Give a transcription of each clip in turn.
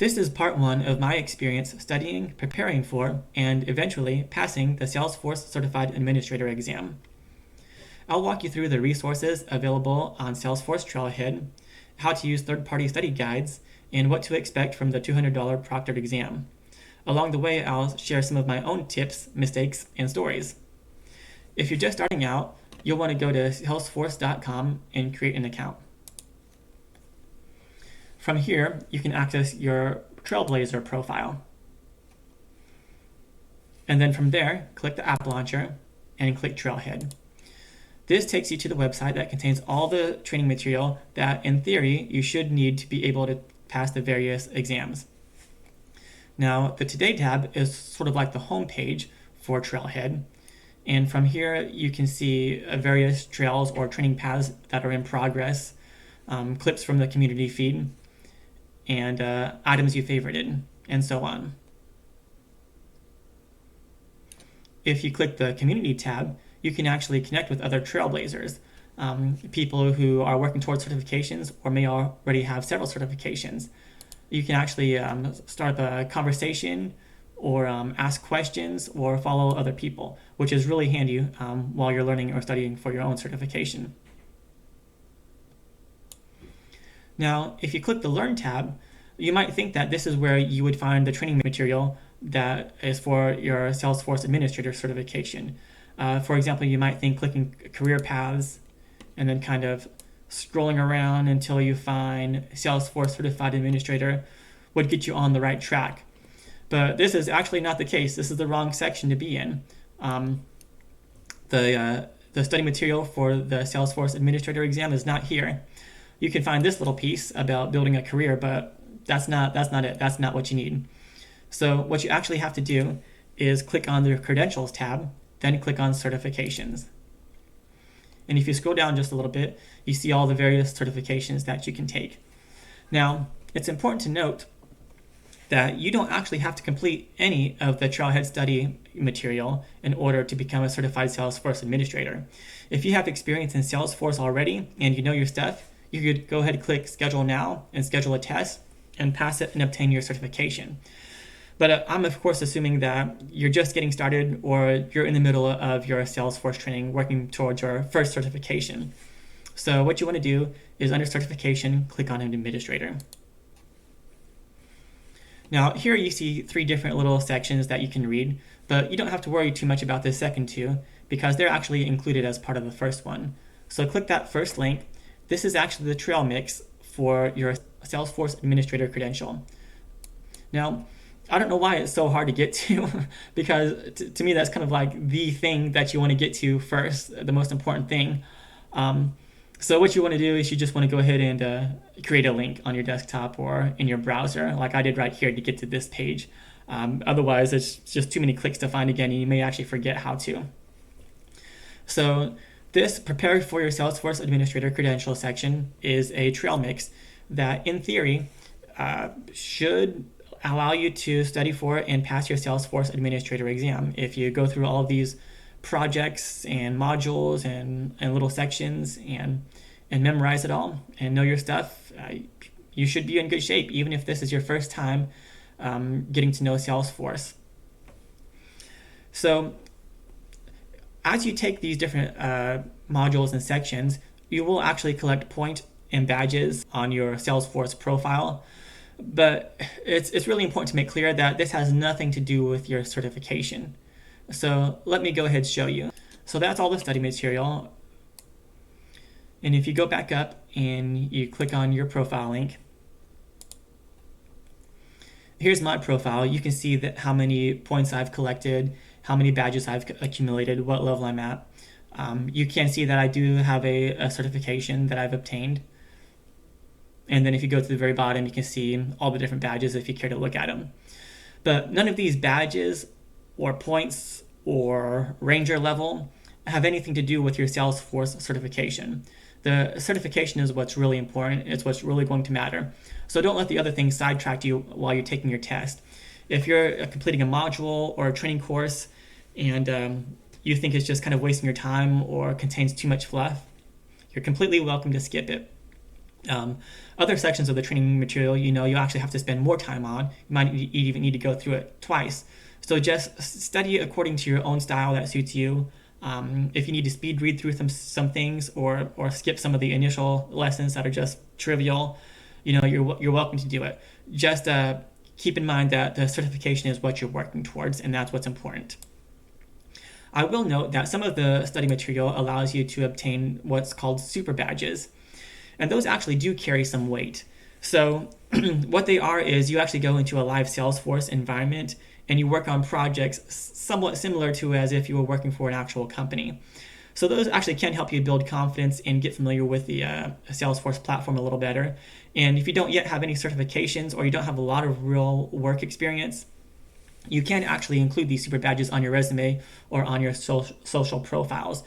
This is part one of my experience studying, preparing for, and eventually passing the Salesforce Certified Administrator Exam. I'll walk you through the resources available on Salesforce Trailhead, how to use third-party study guides, and what to expect from the $200 Proctored exam. Along the way, I'll share some of my own tips, mistakes, and stories. If you're just starting out, you'll want to go to salesforce.com and create an account. From here, you can access your Trailblazer profile. And then from there, click the app launcher and click Trailhead. This takes you to the website that contains all the training material that, in theory, you should need to be able to pass the various exams. Now, the Today tab is sort of like the home page for Trailhead. And from here, you can see various trails or training paths that are in progress, clips from the community feed, and items you favorited, and so on. If you click the Community tab, you can actually connect with other Trailblazers, people who are working towards certifications or may already have several certifications. You can actually start a conversation or ask questions or follow other people, which is really handy while you're learning or studying for your own certification. Now, if you click the Learn tab, you might think that this is where you would find the training material that is for your Salesforce Administrator certification. For example, you might think clicking Career Paths and then kind of scrolling around until you find Salesforce Certified Administrator would get you on the right track. But this is actually not the case. This is the wrong section to be in. The study material for the Salesforce Administrator exam is not here. You can find this little piece about building a career, but that's not it. That's not what you need. So what you actually have to do is click on the Credentials tab, then click on Certifications. And if you scroll down just a little bit, you see all the various certifications that you can take. Now, it's important to note that you don't actually have to complete any of the Trailhead study material in order to become a certified Salesforce administrator. If you have experience in Salesforce already and you know your stuff, you could go ahead and click Schedule Now and schedule a test and pass it and obtain your certification. But I'm of course assuming that you're just getting started or you're in the middle of your Salesforce training working towards your first certification. So what you want to do is under Certification, click on Administrator. Now here you see three different little sections that you can read, but you don't have to worry too much about the second two because they're actually included as part of the first one. So click that first link. This is actually the trail mix for your Salesforce Administrator Credential. Now, I don't know why it's so hard to get to because to me that's kind of like the thing that you want to get to first, the most important thing. So what you want to do is you just want to go ahead and create a link on your desktop or in your browser like I did right here to get to this page. Otherwise, it's just too many clicks to find again and you may actually forget how to. So this Prepare for Your Salesforce Administrator Credential section is a trail mix that in theory should allow you to study for and pass your Salesforce Administrator exam. If you go through all of these projects and modules and little sections and memorize it all and know your stuff, you should be in good shape even if this is your first time getting to know Salesforce. So as you take these different modules and sections, you will actually collect points and badges on your Salesforce profile. But it's really important to make clear that this has nothing to do with your certification. So let me go ahead and show you. So that's all the study material. And if you go back up and you click on your profile link, here's my profile. You can see that how many points I've collected, how many badges I've accumulated, what level I'm at. You can see that I do have a certification that I've obtained. And then if you go to the very bottom, you can see all the different badges if you care to look at them. But none of these badges or points or ranger level have anything to do with your Salesforce certification. The certification is what's really important. It's what's really going to matter. So don't let the other things sidetrack you while you're taking your test. If you're completing a module or a training course and you think it's just kind of wasting your time or contains too much fluff, you're completely welcome to skip it. Other sections of the training material, you actually have to spend more time on. You might even need to go through it twice. So just study according to your own style that suits you. If you need to speed read through some things or skip some of the initial lessons that are just trivial, you're welcome to do it. Just keep in mind that the certification is what you're working towards, and that's what's important. I will note that some of the study material allows you to obtain what's called super badges, and those actually do carry some weight. So what they are is you actually go into a live Salesforce environment and you work on projects somewhat similar to as if you were working for an actual company. So those actually can help you build confidence and get familiar with the Salesforce platform a little better. And if you don't yet have any certifications or you don't have a lot of real work experience, you can actually include these super badges on your resume or on your social profiles.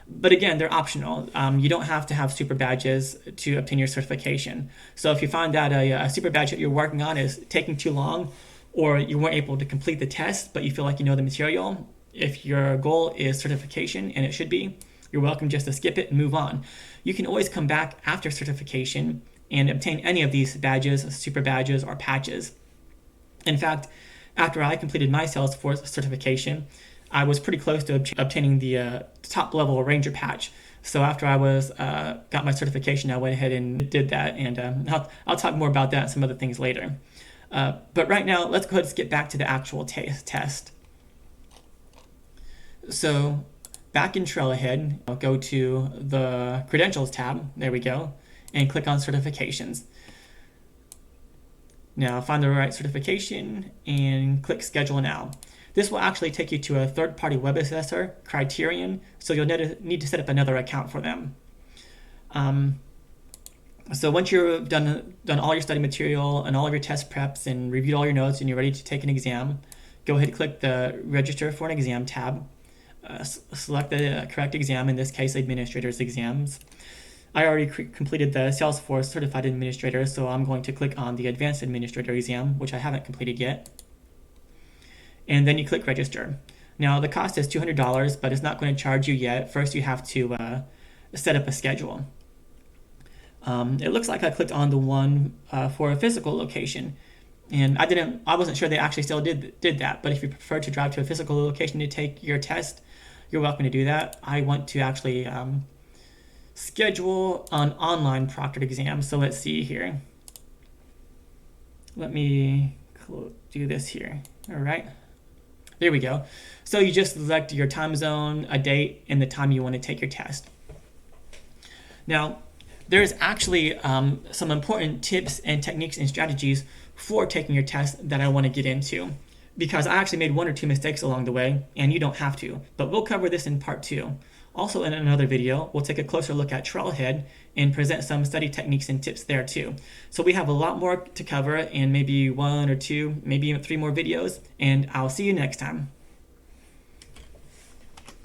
But again, they're optional. You don't have to have super badges to obtain your certification. So if you find that a super badge that you're working on is taking too long, or you weren't able to complete the test, but you feel like you know the material, if your goal is certification, and it should be, you're welcome just to skip it and move on. You can always come back after certification and obtain any of these badges, super badges, or patches. In fact, after I completed my Salesforce certification, I was pretty close to obtaining the top level Ranger patch. So after I got my certification, I went ahead and did that, and I'll talk more about that and some other things later. But right now, let's go ahead and get back to the actual test. So back in Trailhead, I'll go to the Credentials tab, there we go, and click on Certifications. Now find the right certification and click Schedule Now. This will actually take you to a third-party web assessor, Kryterion, so you'll need to set up another account for them. So once you've done all your study material and all of your test preps and reviewed all your notes and you're ready to take an exam, go ahead and click the Register for an Exam tab. Select the correct exam, in this case, Administrator's Exams. I already completed the Salesforce Certified Administrator, so I'm going to click on the Advanced Administrator Exam, which I haven't completed yet. And then you click Register. Now the cost is $200, but it's not going to charge you yet. First you have to set up a schedule. It looks like I clicked on the one for a physical location, and I wasn't sure they actually still did that. But if you prefer to drive to a physical location to take your test, you're welcome to do that. I want to actually schedule an online proctored exam. So let's see here. Let me do this here. All right. There we go. So you just select your time zone, a date, and the time you want to take your test. Now, there's actually some important tips and techniques and strategies for taking your test that I want to get into, because I actually made 1 or 2 mistakes along the way, and you don't have to. But we'll cover this in part 2. Also, in another video, we'll take a closer look at Trailhead and present some study techniques and tips there too. So we have a lot more to cover in maybe 1 or 2, maybe even 3 more videos, and I'll see you next time.